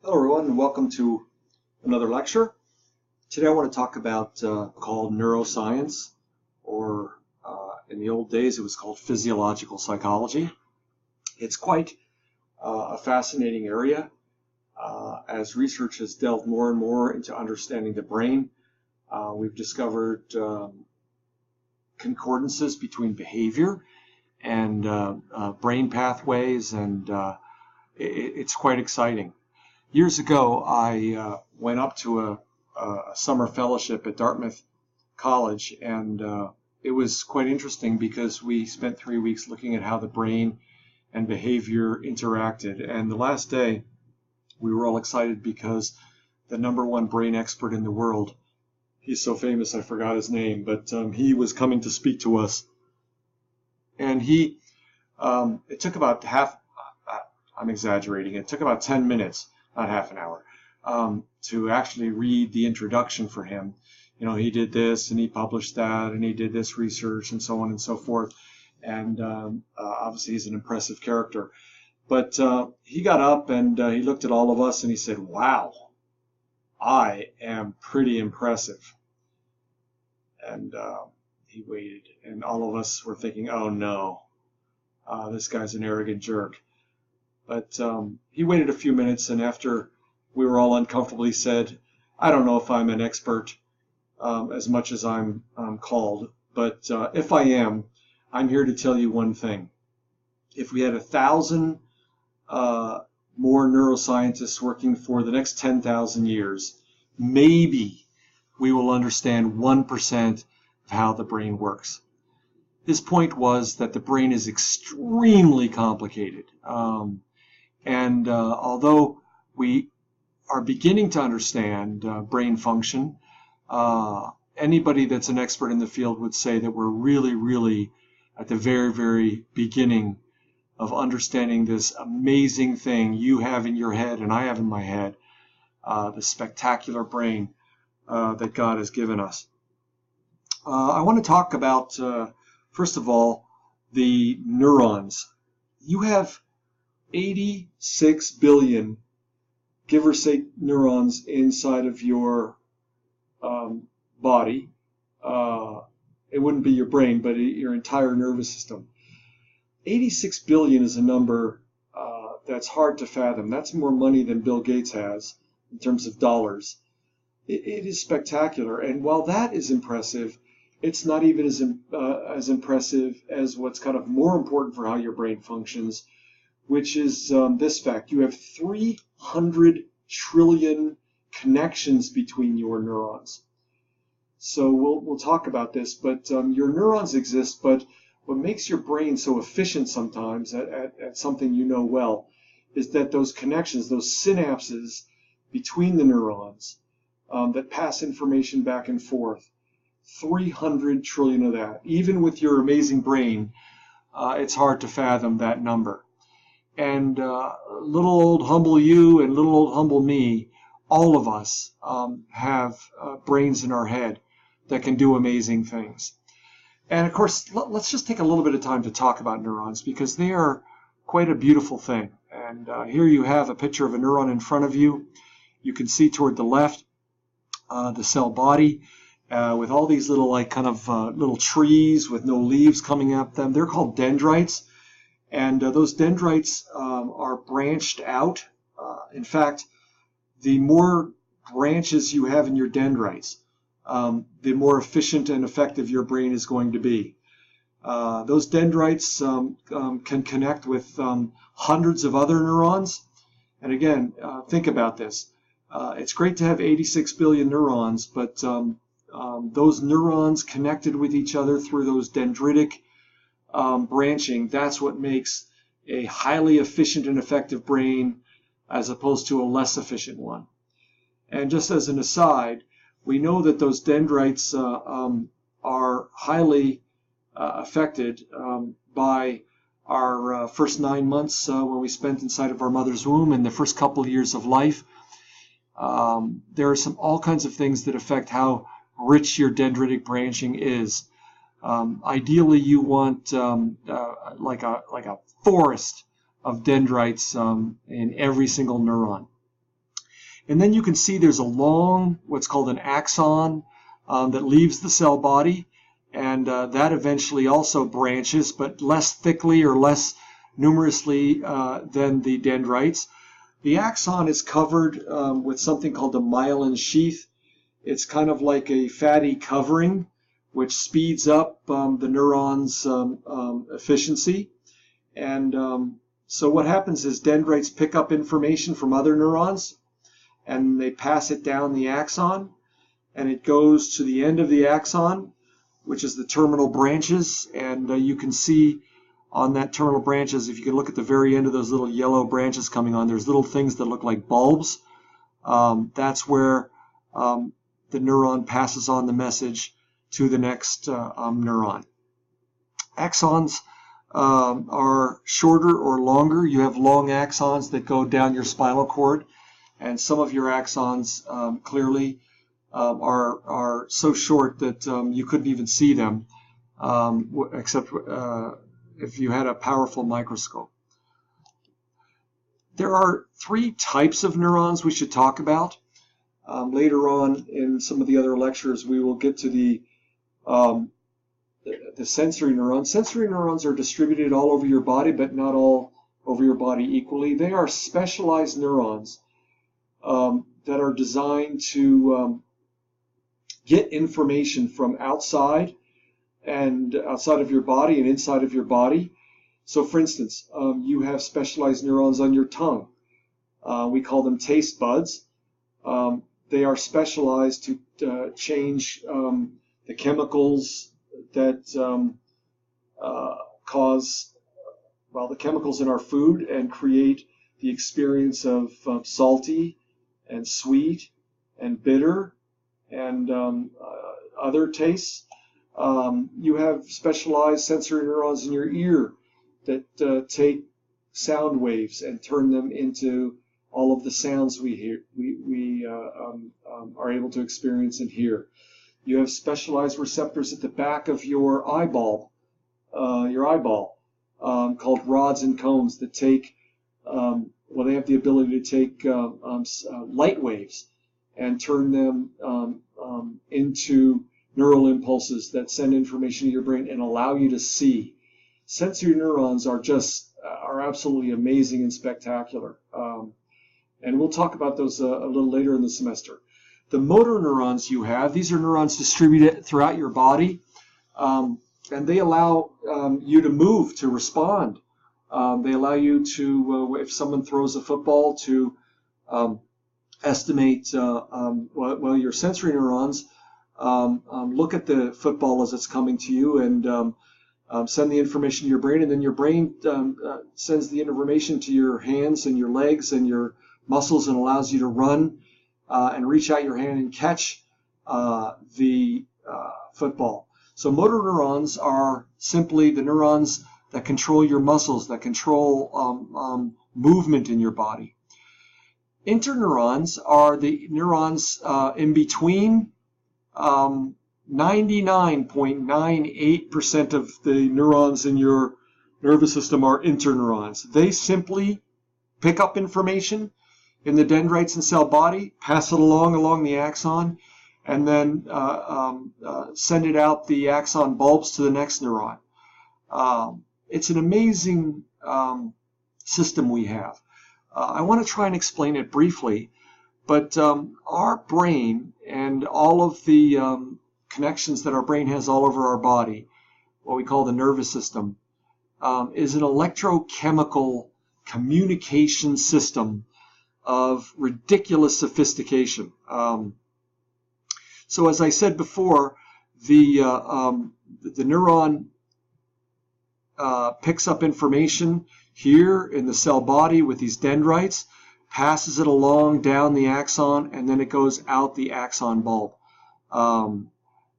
Hello everyone and welcome to another lecture. Today I want to talk about called neuroscience, or in the old days it was called physiological psychology. It's quite a fascinating area as research has delved more and more into understanding the brain. We've discovered concordances between behavior and brain pathways, and it's quite exciting. Years ago, I went up to a summer fellowship at Dartmouth College, and it was quite interesting because we spent 3 weeks looking at how the brain and behavior interacted. And the last day, we were all excited because the #1 brain expert in the world, he's so famous I forgot his name, but he was coming to speak to us. And it took about I'm exaggerating, it took about 10 minutes, not half an hour, to actually read the introduction for him. You know, he did this and he published that and he did this research and so on and so forth. And obviously he's an impressive character. But he got up and he looked at all of us and he said, "Wow, I am pretty impressive." And he waited, and all of us were thinking, "Oh no, this guy's an arrogant jerk." But he waited a few minutes, and after we were all uncomfortable, he said, "I don't know if I'm an expert as much as I'm called, but if I am, I'm here to tell you one thing. If we had 1,000 more neuroscientists working for the next 10,000 years, maybe we will understand 1% of how the brain works." His point was that the brain is extremely complicated. And although we are beginning to understand brain function, anybody that's an expert in the field would say that we're really, really at the very, very beginning of understanding this amazing thing you have in your head and I have in my head, the spectacular brain that God has given us. I want to talk about, first of all, the neurons. You have 86 billion, give or take, neurons inside of your body. It wouldn't be your brain, but your entire nervous system. 86 billion is a number that's hard to fathom. That's more money than Bill Gates has in terms of dollars. It is spectacular, and while that is impressive, it's not even as impressive as what's kind of more important for how your brain functions, which is this fact. You have 300 trillion connections between your neurons. So we'll talk about this, but your neurons exist, but what makes your brain so efficient sometimes at something you know well is that those connections, those synapses between the neurons that pass information back and forth, 300 trillion of that. Even with your amazing brain, it's hard to fathom that number. And little old humble you and little old humble me, all of us have brains in our head that can do amazing things. And of course, let's just take a little bit of time to talk about neurons, because they are quite a beautiful thing. And here you have a picture of a neuron in front of you. You can see toward the left the cell body with all these little little trees with no leaves coming at them. They're called dendrites. And those dendrites are branched out. In fact, the more branches you have in your dendrites, the more efficient and effective your brain is going to be. Those dendrites can connect with hundreds of other neurons. And again, think about this. It's great to have 86 billion neurons, but those neurons connected with each other through those dendritic branching, that's what makes a highly efficient and effective brain as opposed to a less efficient one. And just as an aside, we know that those dendrites are highly affected by our first 9 months when we spent inside of our mother's womb, and the first couple of years of life. There are all kinds of things that affect how rich your dendritic branching is. Ideally, you want like a forest of dendrites in every single neuron. And then you can see there's a long, what's called an axon, that leaves the cell body, and that eventually also branches, but less thickly or less numerously than the dendrites. The axon is covered with something called the myelin sheath. It's kind of like a fatty covering, which speeds up the neuron's efficiency. And so what happens is dendrites pick up information from other neurons, and they pass it down the axon, and it goes to the end of the axon, which is the terminal branches. And you can see on that terminal branches, if you can look at the very end of those little yellow branches coming on, there's little things that look like bulbs. That's where the neuron passes on the message to the next neuron. Axons are shorter or longer. You have long axons that go down your spinal cord, and some of your axons clearly are so short that you couldn't even see them, except if you had a powerful microscope. There are 3 types of neurons we should talk about. Later on in some of the other lectures, we will get to the sensory neurons. Sensory neurons are distributed all over your body, but not all over your body equally. They are specialized neurons that are designed to get information from outside and outside of your body and inside of your body. So for instance, you have specialized neurons on your tongue. We call them taste buds. They are specialized to change the chemicals that cause, well, the chemicals in our food and create the experience of salty and sweet and bitter and other tastes. You have specialized sensory neurons in your ear that take sound waves and turn them into all of the sounds we are able to experience and hear. You have specialized receptors at the back of your eyeball, called rods and cones that take, well, they have the ability to take light waves and turn them into neural impulses that send information to your brain and allow you to see. Sensory neurons are absolutely amazing and spectacular. And we'll talk about those a little later in the semester. The motor neurons you have, these are neurons distributed throughout your body, and they allow you to move, to respond. They allow you to, if someone throws a football, to estimate, well, your sensory neurons look at the football as it's coming to you and send the information to your brain, and then your brain sends the information to your hands and your legs and your muscles and allows you to run and reach out your hand and catch the football. So motor neurons are simply the neurons that control your muscles, that control movement in your body. Interneurons are the neurons in between. 99.98% of the neurons in your nervous system are interneurons. They simply pick up information in the dendrites and cell body, pass it along the axon, and then send it out the axon bulbs to the next neuron. It's an amazing system we have. I want to try and explain it briefly, but our brain and all of the connections that our brain has all over our body, what we call the nervous system, is an electrochemical communication system of ridiculous sophistication. So as I said before, the neuron picks up information here in the cell body with these dendrites, passes it along down the axon, and then it goes out the axon bulb.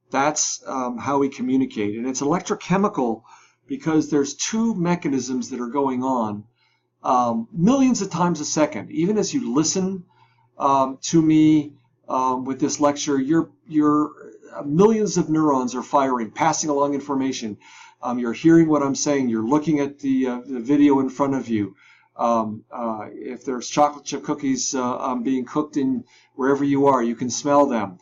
That's how we communicate. And it's electrochemical because there's 2 mechanisms that are going on millions of times a second. Even as you listen to me with this lecture, your millions of neurons are firing, passing along information. You're hearing what I'm saying. You're looking at the video in front of you. If there's chocolate chip cookies being cooked in wherever you are, you can smell them.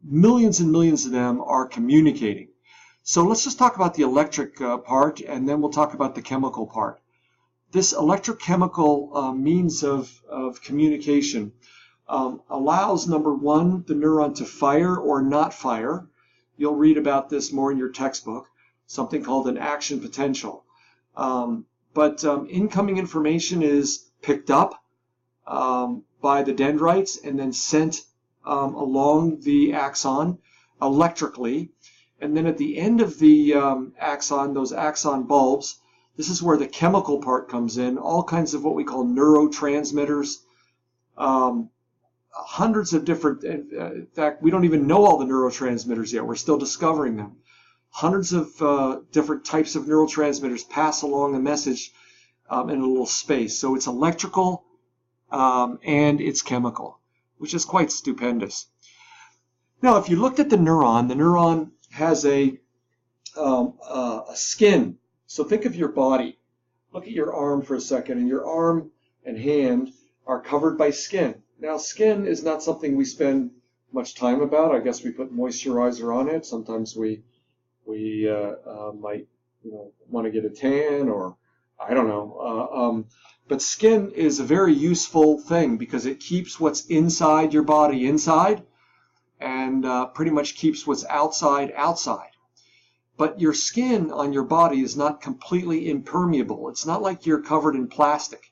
Millions and millions of them are communicating. So let's just talk about the electric part, and then we'll talk about the chemical part. This electrochemical means of communication allows, number one, the neuron to fire or not fire. You'll read about this more in your textbook, something called an action potential. But incoming information is picked up by the dendrites and then sent along the axon electrically. And then at the end of the axon, those axon bulbs, this is where the chemical part comes in, all kinds of what we call neurotransmitters, hundreds of different, in fact, we don't even know all the neurotransmitters yet. We're still discovering them. Hundreds of different types of neurotransmitters pass along a message in a little space. So it's electrical and it's chemical, which is quite stupendous. Now, if you looked at the neuron has a skin. So think of your body. Look at your arm for a second, and your arm and hand are covered by skin. Now, skin is not something we spend much time about. I guess we put moisturizer on it. Sometimes we might want to get a tan, or I don't know. But skin is a very useful thing because it keeps what's inside your body inside and pretty much keeps what's outside outside. But your skin on your body is not completely impermeable. It's not like you're covered in plastic.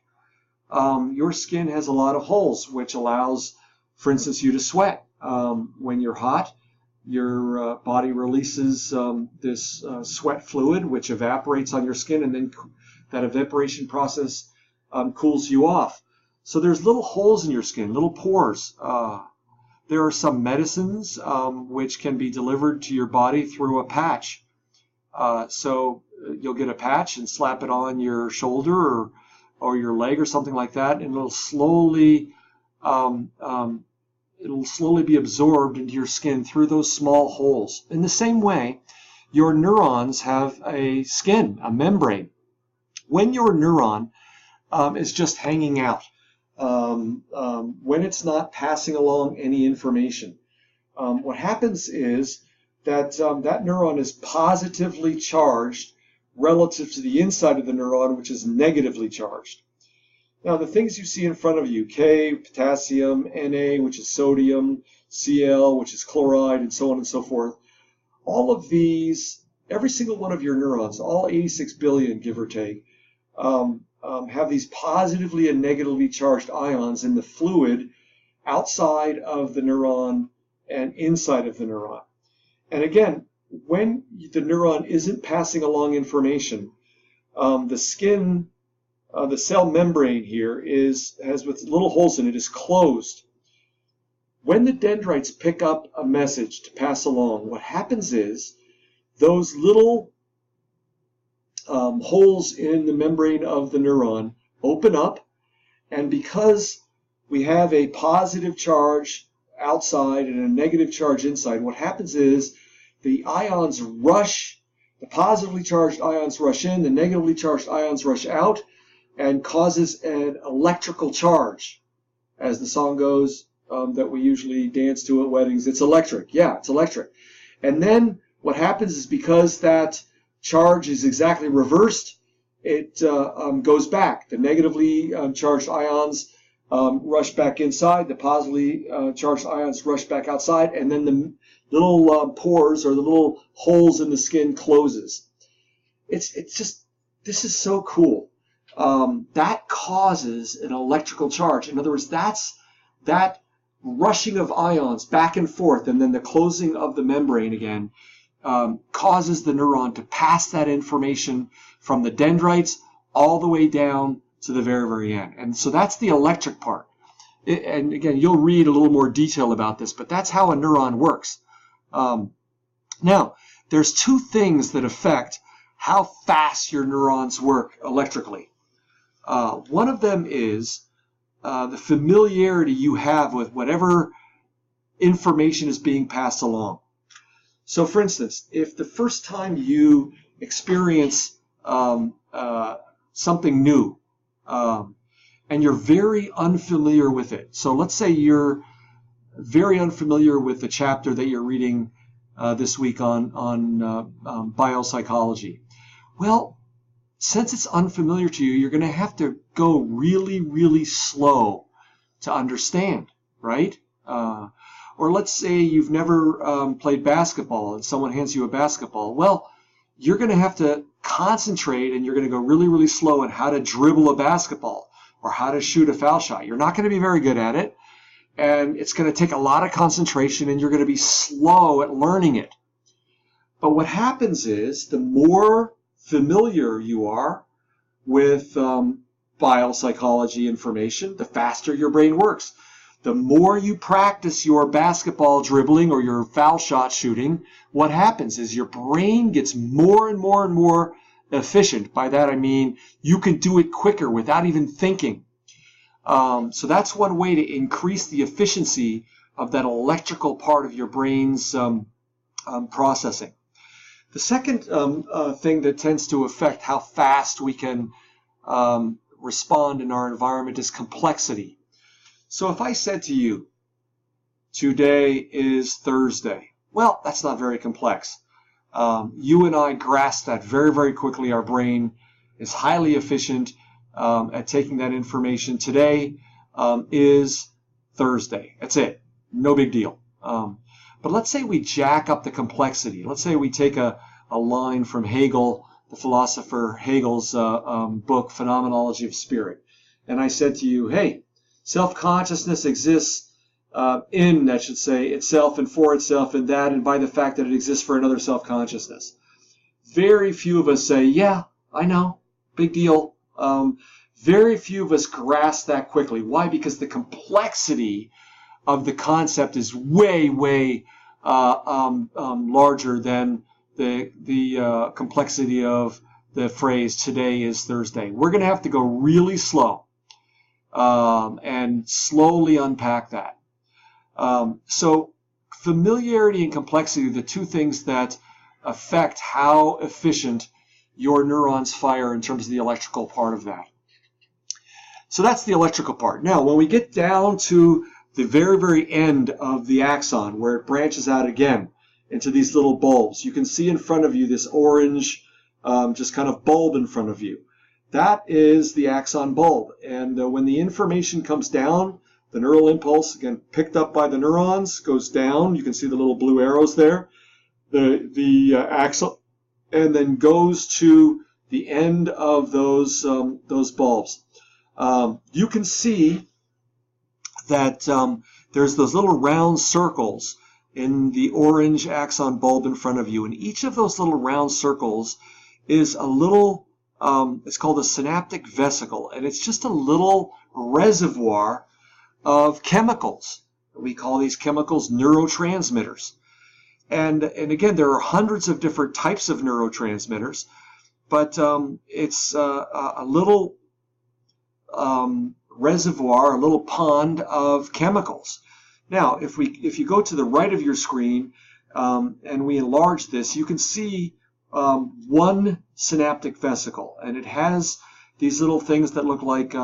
Your skin has a lot of holes, which allows, for instance, you to sweat. When you're hot, your body releases this sweat fluid, which evaporates on your skin, and then that evaporation process cools you off. So there's little holes in your skin, little pores. There are some medicines which can be delivered to your body through a patch. So you'll get a patch and slap it on your shoulder or your leg or something like that, and it'll slowly be absorbed into your skin through those small holes. In the same way, your neurons have a skin, a membrane. When your neuron is just hanging out, when it's not passing along any information, what happens is that that neuron is positively charged relative to the inside of the neuron, which is negatively charged. Now, the things you see in front of you, K, potassium, Na, which is sodium, Cl, which is chloride, and so on and so forth, all of these, every single one of your neurons, all 86 billion, give or take, have these positively and negatively charged ions in the fluid outside of the neuron and inside of the neuron. And again, when the neuron isn't passing along information, the skin, the cell membrane here has with little holes in it, is closed. When the dendrites pick up a message to pass along, what happens is those little holes in the membrane of the neuron open up, and because we have a positive charge outside and a negative charge inside, what happens is the ions rush, the positively charged ions rush in, the negatively charged ions rush out, and causes an electrical charge. As the song goes that we usually dance to at weddings, it's electric. Yeah, it's electric. And then what happens is, because that charge is exactly reversed, it goes back. The negatively charged ions rush back inside, the positively charged ions rush back outside, and then the little pores or the little holes in the skin closes. It's just, this is so cool. That causes an electrical charge. In other words, that rushing of ions back and forth, and then the closing of the membrane again, causes the neuron to pass that information from the dendrites all the way down to the very, very end. And so that's the electric part. And again, you'll read a little more detail about this, but that's how a neuron works. Now, there's two things that affect how fast your neurons work electrically. One of them is the familiarity you have with whatever information is being passed along. So, for instance, if the first time you experience something new, and you're very unfamiliar with it. So let's say you're very unfamiliar with the chapter that you're reading this week on biopsychology. Well, since it's unfamiliar to you, you're going to have to go really, really slow to understand, right? Or let's say you've never played basketball and someone hands you a basketball. Well, you're going to have to concentrate and you're going to go really, really slow on how to dribble a basketball or how to shoot a foul shot. You're not going to be very good at it, and it's going to take a lot of concentration, and you're going to be slow at learning it. But what happens is the more familiar you are with biopsychology information, the faster your brain works. The more you practice your basketball dribbling or your foul shot shooting, what happens is your brain gets more and more and more efficient. By that I mean you can do it quicker without even thinking. So that's one way to increase the efficiency of that electrical part of your brain's processing. The second thing that tends to affect how fast we can respond in our environment is complexity. So if I said to you, today is Thursday, well, that's not very complex. You and I grasp that very, very quickly. Our brain is highly efficient at taking that information. Today is Thursday. That's it. No big deal. But let's say we jack up the complexity. Let's say we take a line from Hegel, the philosopher Hegel's book, Phenomenology of Spirit. And I said to you, hey, self-consciousness exists in, I should say, itself and for itself and that and by the fact that it exists for another self-consciousness. Very few of us say, yeah, I know, big deal. Very few of us grasp that quickly. Why? Because the complexity of the concept is way, way larger than the complexity of the phrase, today is Thursday. We're going to have to go really slow and slowly unpack that. So familiarity and complexity are the two things that affect how efficient your neurons fire in terms of the electrical part of that. So that's the electrical part. Now, when we get down to the very, very end of the axon, where it branches out again into these little bulbs, you can see in front of you this orange just kind of bulb in front of you. That is the axon bulb. And when the information comes down, the neural impulse, again, picked up by the neurons, goes down. You can see the little blue arrows there. The axon, and then goes to the end of those bulbs. You can see that there's those little round circles in the orange axon bulb in front of you, and each of those little round circles is a little, it's called a synaptic vesicle, and it's just a little reservoir of chemicals. We call these chemicals neurotransmitters. And again, there are hundreds of different types of neurotransmitters, but it's a little reservoir, a little pond of chemicals. Now, if you go to the right of your screen and we enlarge this, you can see one synaptic vesicle, and it has these little things that look like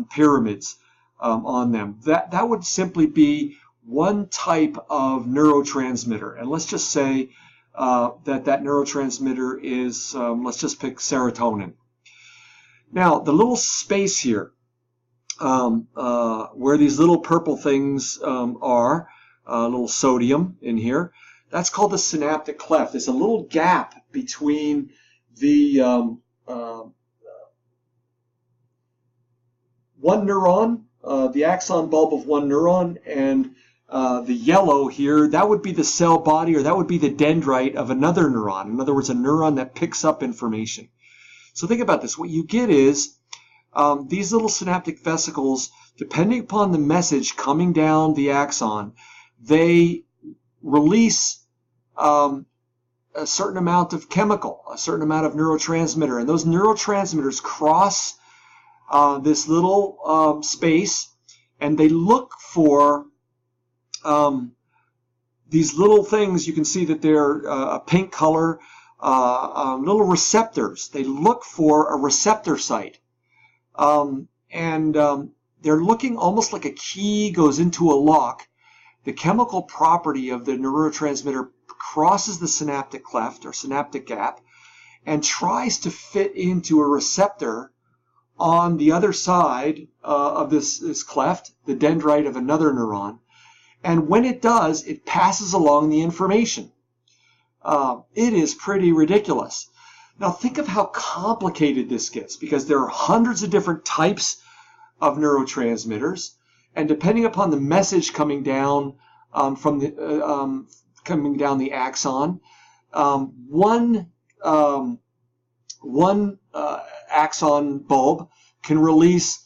pyramids on them. That would simply be one type of neurotransmitter, and let's just say that neurotransmitter is, let's just pick serotonin. Now, the little space here, where these little purple things are, little sodium in here, that's called the synaptic cleft. There's a little gap between the one neuron, the axon bulb of one neuron, and the yellow here, that would be the cell body, or that would be the dendrite of another neuron. In other words, a neuron that picks up information. So think about this. What you get is these little synaptic vesicles, depending upon the message coming down the axon, they release a certain amount of chemical, a certain amount of neurotransmitter, and those neurotransmitters cross this little space, and they look for these little things. You can see that they're a pink color, little receptors. They look for a receptor site. They're looking almost like a key goes into a lock. The chemical property of the neurotransmitter crosses the synaptic cleft or synaptic gap and tries to fit into a receptor on the other side of this cleft, the dendrite of another neuron. And when it does, it passes along the information. It is pretty ridiculous. Now think of how complicated this gets, because there are hundreds of different types of neurotransmitters, and depending upon the message coming down coming down the axon, one axon bulb can release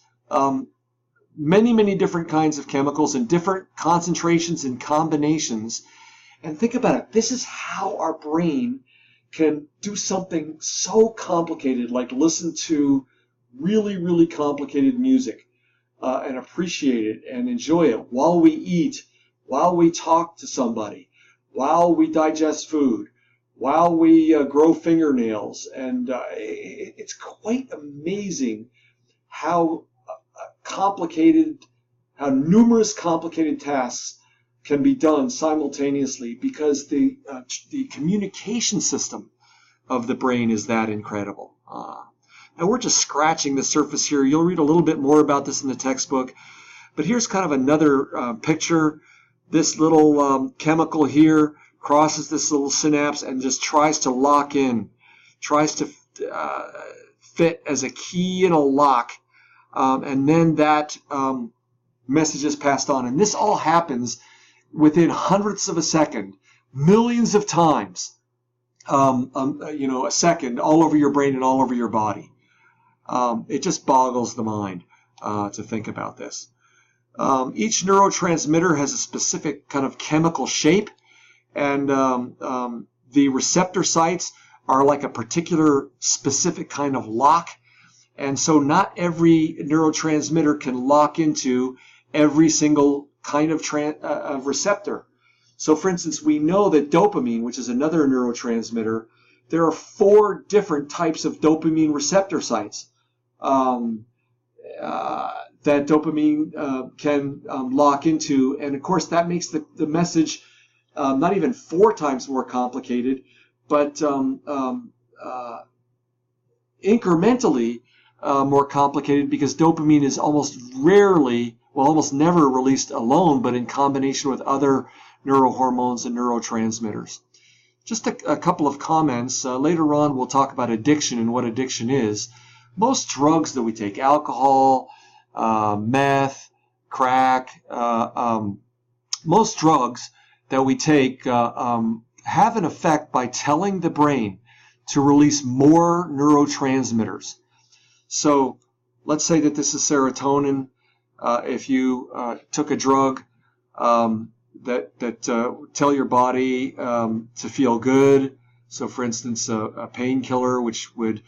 many different kinds of chemicals in different concentrations and combinations. And think about it. This is how our brain can do something so complicated, like listen to really complicated music and appreciate it and enjoy it while we eat, while we talk to somebody, while we digest food, while we grow fingernails. And it's quite amazing how numerous complicated tasks can be done simultaneously, because the communication system of the brain is that incredible. Now we're just scratching the surface here. You'll read a little bit more about this in the textbook, but here's kind of another picture. This little chemical here crosses this little synapse and just tries to lock in, tries to fit as a key in a lock, and then that message is passed on. And this all happens within hundredths of a second, millions of times, a second, all over your brain and all over your body. It just boggles the mind to think about this. Each neurotransmitter has a specific kind of chemical shape, and the receptor sites are like a particular specific kind of lock. And so not every neurotransmitter can lock into every single kind of receptor. So for instance, we know that dopamine, which is another neurotransmitter, there are 4 different types of dopamine receptor sites that dopamine can lock into. And of course that makes the message not even 4 times more complicated, but incrementally more complicated, because dopamine is almost never released alone, but in combination with other neurohormones and neurotransmitters. Just a couple of comments. Later on we'll talk about addiction and what addiction is. Most drugs that we take, alcohol, meth, crack, most drugs that we take have an effect by telling the brain to release more neurotransmitters. So let's say that this is serotonin. If you took a drug that tell your body to feel good, so for instance a painkiller, which would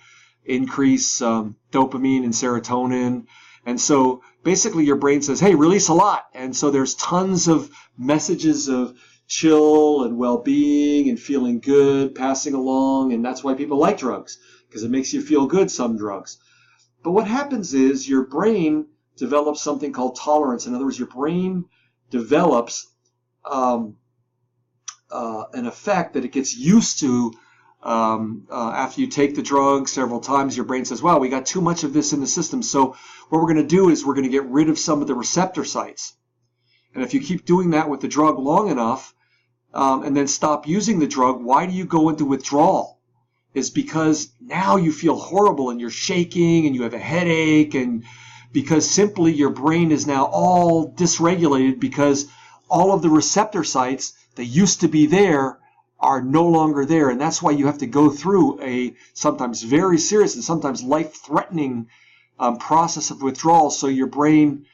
increase dopamine and serotonin, and so basically your brain says, hey, release a lot. And so there's tons of messages of chill and well-being and feeling good passing along, and that's why people like drugs, because it makes you feel good, some drugs. But what happens is your brain develops something called tolerance. In other words, your brain develops an effect that it gets used to. After you take the drug several times, your brain says, wow, we got too much of this in the system. So what we're going to do is we're going to get rid of some of the receptor sites. And if you keep doing that with the drug long enough, and then stop using the drug, why do you go into withdrawal? Is because now you feel horrible and you're shaking and you have a headache, and because simply your brain is now all dysregulated, because all of the receptor sites that used to be there are no longer there. And that's why you have to go through a sometimes very serious and sometimes life-threatening process of withdrawal so your brain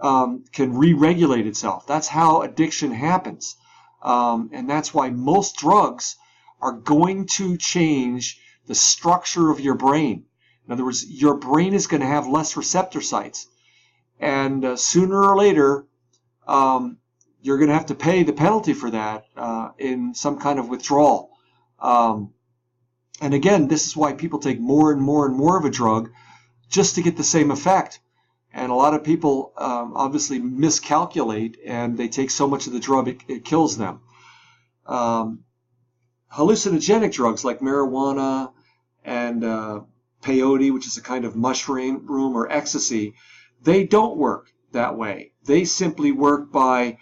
can re-regulate itself. That's how addiction happens. And that's why most drugs are going to change the structure of your brain. In other words, your brain is going to have less receptor sites. And sooner or later, you're going to have to pay the penalty for that in some kind of withdrawal. And again, this is why people take more and more and more of a drug, just to get the same effect. And a lot of people obviously miscalculate, and they take so much of the drug it kills them. Hallucinogenic drugs like marijuana and peyote, which is a kind of mushroom or ecstasy, they don't work that way. They simply work by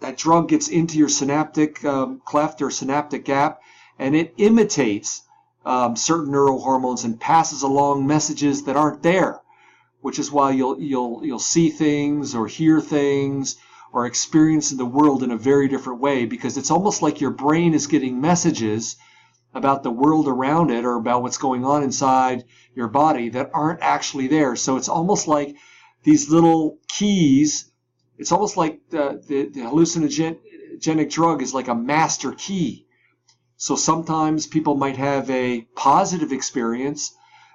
that drug gets into your synaptic cleft or synaptic gap, and it imitates certain neurohormones and passes along messages that aren't there, which is why you'll see things or hear things or experience the world in a very different way, because it's almost like your brain is getting messages about the world around it or about what's going on inside your body that aren't actually there. So it's almost like these little keys. It's almost like the hallucinogenic drug is like a master key. So sometimes people might have a positive experience,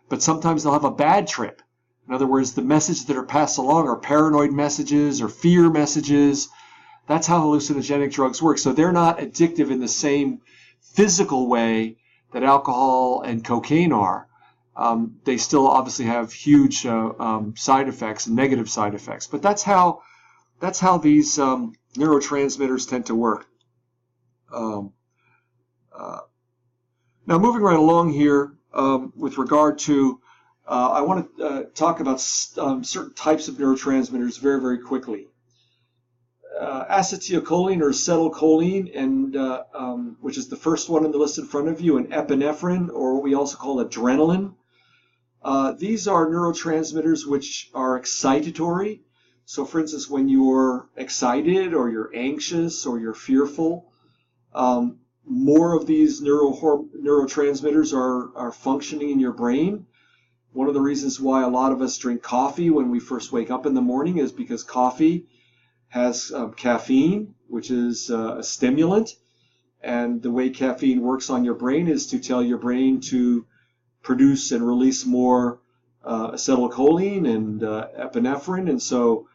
but sometimes they'll have a bad trip. In other words, the messages that are passed along are paranoid messages or fear messages. That's how hallucinogenic drugs work. So they're not addictive in the same physical way that alcohol and cocaine are. They still obviously have huge side effects and negative side effects. But that's how these neurotransmitters tend to work. Now, moving right along here with regard to, I want to talk about certain types of neurotransmitters very, very quickly. Acetylcholine or acetylcholine, and which is the first one on the list in front of you, and epinephrine, or what we also call adrenaline. These are neurotransmitters which are excitatory. So, for instance, when you're excited or you're anxious or you're fearful, more of these neurotransmitters are functioning in your brain. One of the reasons why a lot of us drink coffee when we first wake up in the morning is because coffee has caffeine, which is a stimulant. And the way caffeine works on your brain is to tell your brain to produce and release more acetylcholine and epinephrine. And so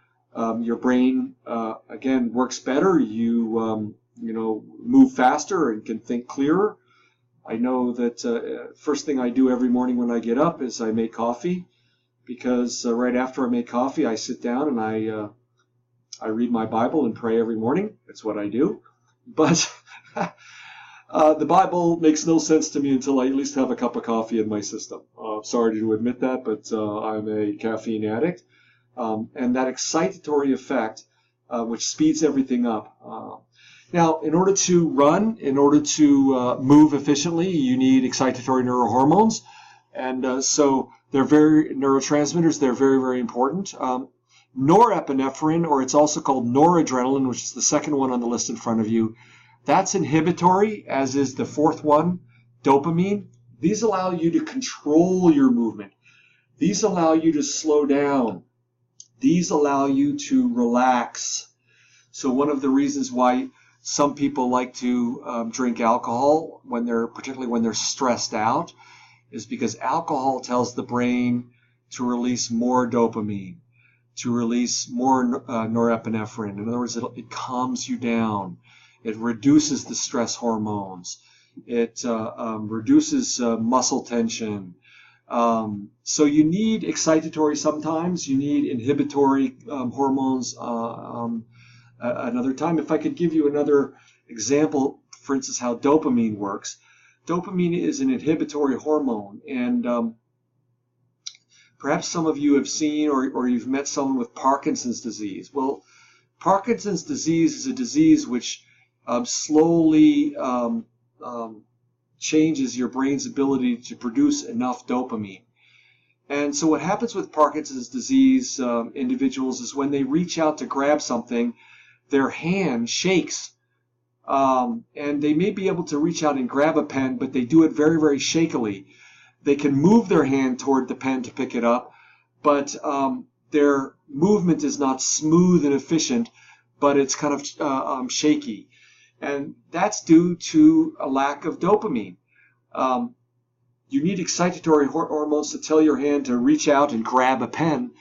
your brain, again, works better. You move faster and can think clearer. I know that first thing I do every morning when I get up is I make coffee, because right after I make coffee, I sit down and I read my Bible and pray every morning. That's what I do. But the Bible makes no sense to me until I at least have a cup of coffee in my system. Sorry to admit that, but I'm a caffeine addict. And that excitatory effect, which speeds everything up. Now, in order to run, in order to move efficiently, you need excitatory neurohormones. And so they're neurotransmitters, they're very, very important. Norepinephrine, or it's also called noradrenaline, which is the second one on the list in front of you, that's inhibitory, as is the fourth one, dopamine. These allow you to control your movement. These allow you to slow down. These allow you to relax. So one of the reasons why some people like to drink alcohol, particularly when they're stressed out, is because alcohol tells the brain to release more dopamine, to release more norepinephrine. In other words, it calms you down. It reduces the stress hormones. It reduces muscle tension. So you need excitatory sometimes. You need inhibitory hormones another time. If I could give you another example, for instance, how dopamine works. Dopamine is an inhibitory hormone, and perhaps some of you have seen or you've met someone with Parkinson's disease. Well, Parkinson's disease is a disease which slowly changes your brain's ability to produce enough dopamine. And so what happens with Parkinson's disease individuals is when they reach out to grab something, their hand shakes. And they may be able to reach out and grab a pen, but they do it very, very shakily. They can move their hand toward the pen to pick it up, but their movement is not smooth and efficient, but it's kind of shaky. And that's due to a lack of dopamine. You need excitatory hormones to tell your hand to reach out and grab a pen,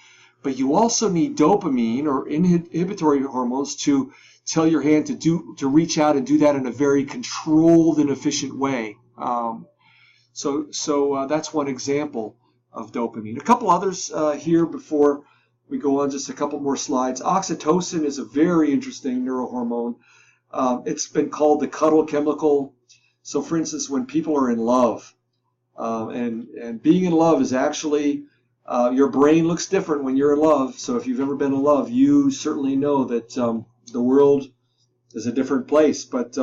but you also need dopamine or inhibitory hormones to tell your hand to reach out and do that in a very controlled and efficient way. So that's one example of dopamine. A couple others here before we go on, just a couple more slides. Oxytocin is a very interesting neurohormone. It's been called the cuddle chemical. So for instance, when people are in love, and being in love is actually, your brain looks different when you're in love. So if you've ever been in love, you certainly know that the world is a different place. But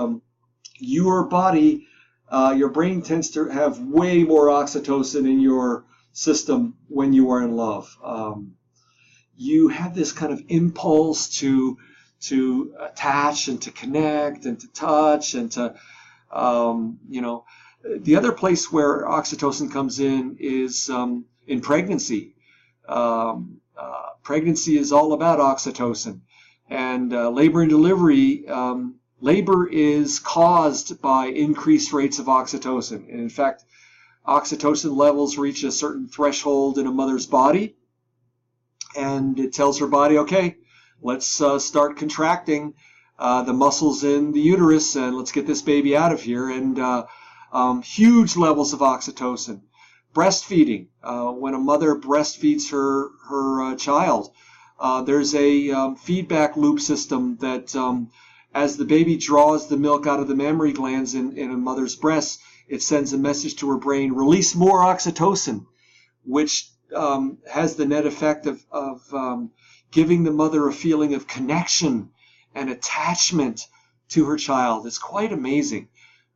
your body, your brain tends to have way more oxytocin in your system when you are in love. You have this kind of impulse to attach and to connect and to touch and to, the other place where oxytocin comes in is in pregnancy. Pregnancy is all about oxytocin. And labor and delivery, labor is caused by increased rates of oxytocin. And in fact, oxytocin levels reach a certain threshold in a mother's body, and it tells her body, okay, let's start contracting the muscles in the uterus, and let's get this baby out of here. And huge levels of oxytocin. Breastfeeding, when a mother breastfeeds her child, there's a feedback loop system that as the baby draws the milk out of the mammary glands in a mother's breast, it sends a message to her brain, release more oxytocin, which has the net effect of giving the mother a feeling of connection and attachment to her child. It's quite amazing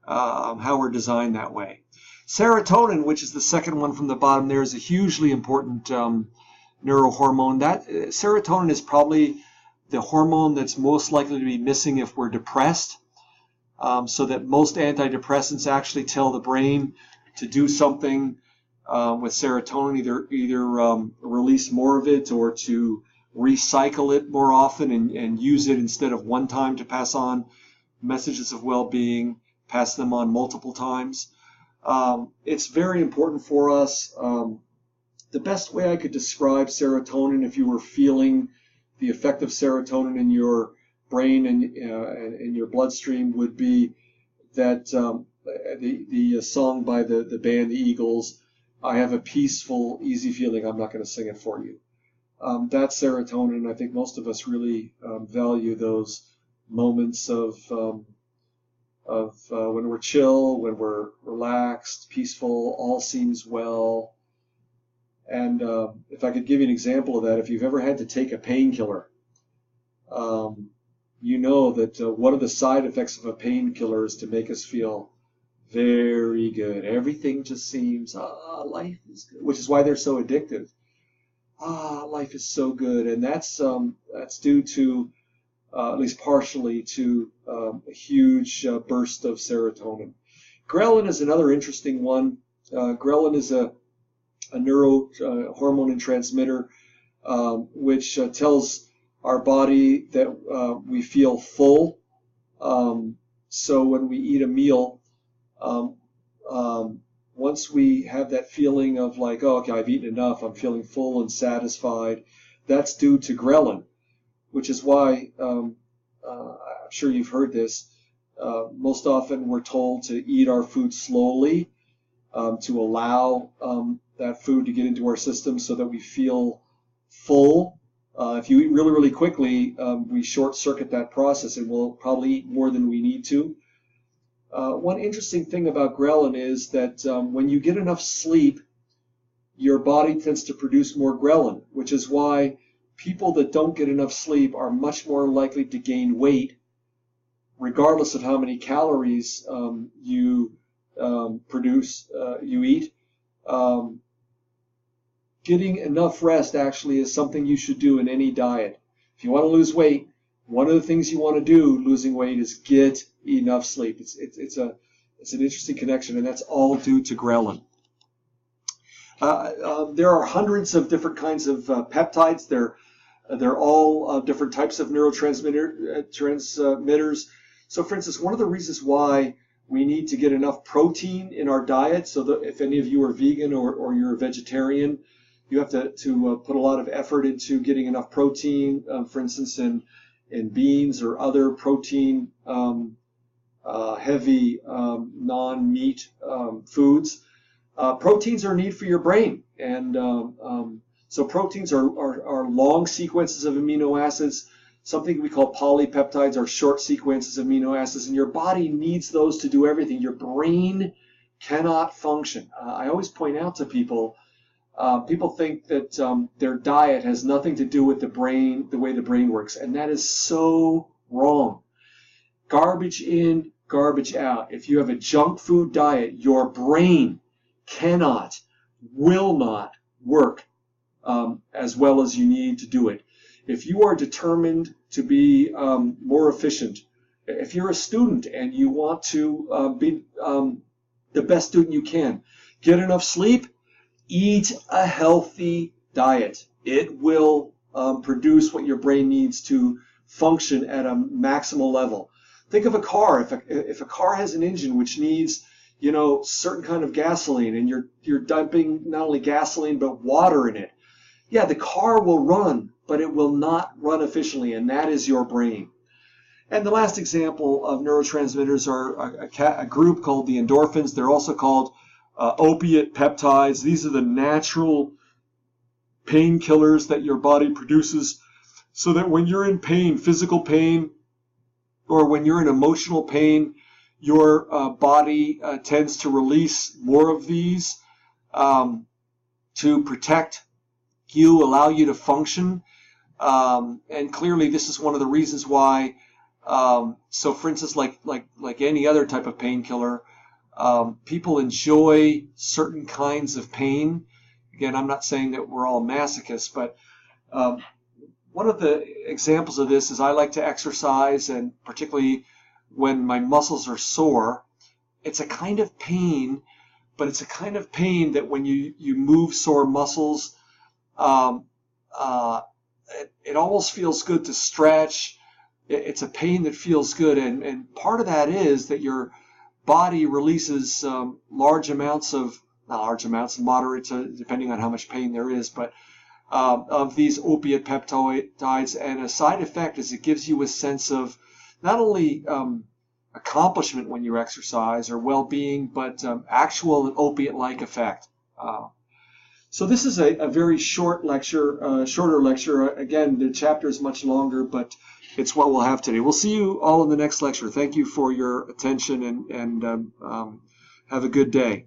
how we're designed that way. Serotonin, which is the second one from the bottom there, is a hugely important neurohormone. Serotonin is probably the hormone that's most likely to be missing if we're depressed, so that most antidepressants actually tell the brain to do something with serotonin, either release more of it or to recycle it more often and use it instead of one time to pass on messages of well-being, pass them on multiple times. It's very important for us. The best way I could describe serotonin, if you were feeling the effect of serotonin in your brain and in your bloodstream, would be that the song by the band the Eagles, I have a peaceful, easy feeling. I'm not going to sing it for you. That's serotonin. I think most of us really value those moments of when we're chill, when we're relaxed, peaceful, all seems well. And if I could give you an example of that, if you've ever had to take a painkiller, you know that one of the side effects of a painkiller is to make us feel very good. Everything just seems, life is good, which is why they're so addictive. Life is so good. And that's due to, at least partially, to a huge burst of serotonin. Ghrelin is another interesting one. Ghrelin is a neurohormone and transmitter which tells our body that we feel full. So when we eat a meal, once we have that feeling of like, oh, okay, I've eaten enough, I'm feeling full and satisfied, that's due to ghrelin, which is why, I'm sure you've heard this, most often we're told to eat our food slowly, to allow that food to get into our system so that we feel full. If you eat really, really quickly, we short-circuit that process and we'll probably eat more than we need to. One interesting thing about ghrelin is that when you get enough sleep, your body tends to produce more ghrelin, which is why people that don't get enough sleep are much more likely to gain weight, regardless of how many calories you eat. Getting enough rest actually is something you should do in any diet. If you want to lose weight, one of the things you want to do losing weight is get enough sleep. It's an interesting connection, and that's all due to ghrelin. There are hundreds of different kinds of peptides. They're all different types of neurotransmitters. So, for instance, one of the reasons why we need to get enough protein in our diet, so that if any of you are vegan or you're a vegetarian, you have to put a lot of effort into getting enough protein, for instance, in beans or other protein heavy non-meat foods. Proteins are a need for your brain, and so proteins are long sequences of amino acids. Something we call polypeptides are short sequences of amino acids, and your body needs those to do everything. Your brain cannot function. I always point out to people, people think that their diet has nothing to do with the brain, the way the brain works, and that is so wrong. Garbage in, garbage out. If you have a junk food diet, your brain cannot, will not work as well as you need to do it. If you are determined to be more efficient, if you're a student and you want to be the best student you can, get enough sleep, eat a healthy diet. It will produce what your brain needs to function at a maximal level. Think of a car. If a car has an engine which needs, you know, certain kind of gasoline, and you're dumping not only gasoline but water in it, yeah, the car will run, but it will not run efficiently, and that is your brain. And the last example of neurotransmitters are a group called the endorphins. They're also called opiate peptides. These are the natural painkillers that your body produces, so that when you're in pain, physical pain, or when you're in emotional pain, your body tends to release more of these to protect you, allow you to function. And clearly this is one of the reasons why, so for instance, like any other type of painkiller, people enjoy certain kinds of pain. Again, I'm not saying that we're all masochists, but one of the examples of this is I like to exercise, and particularly when my muscles are sore. It's a kind of pain, but it's a kind of pain that when you move sore muscles, it almost feels good to stretch. It's a pain that feels good, and part of that is that your body releases large amounts, moderate to, depending on how much pain there is, but of these opiate peptides. And a side effect is it gives you a sense of not only accomplishment when you exercise or well-being, but actual opiate-like effect. So this is a very short lecture, shorter lecture. Again, the chapter is much longer, but it's what we'll have today. We'll see you all in the next lecture. Thank you for your attention, and have a good day.